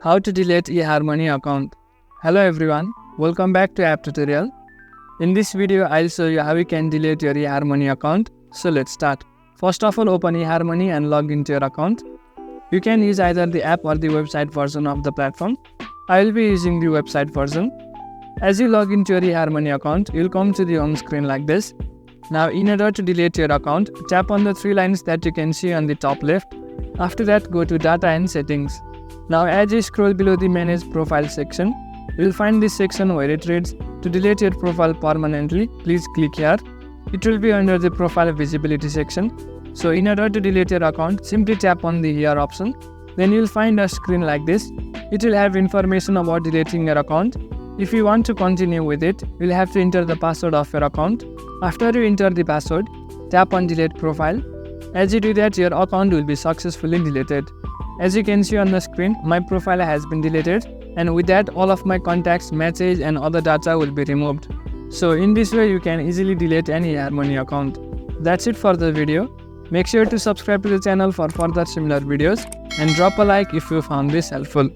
How to delete eHarmony account. Hello everyone, welcome back to app tutorial. In this video, I'll show you how you can delete your eHarmony account. So let's start. First of all, open eHarmony and log into your account. You can use either the app or the website version of the platform. I will be using the website version. As you log into your eHarmony account, you'll come to the home screen like this. Now, in order to delete your account, tap on the three lines that you can see on the top left. After that, go to Data and Settings. Now, as you scroll below the Manage Profile section, you will find this section where it reads, to delete your profile permanently, please click here. It will be under the Profile Visibility section. So, in order to delete your account, simply tap on the Here option. Then you will find a screen like this. It will have information about deleting your account. If you want to continue with it, you will have to enter the password of your account. After you enter the password, tap on Delete Profile. As you do that, your account will be successfully deleted. As you can see on the screen, my profile has been deleted, and with that, all of my contacts, messages and other data will be removed. So in this way, you can easily delete any eHarmony account. That's it for the video. Make sure to subscribe to the channel for further similar videos and drop a like if you found this helpful.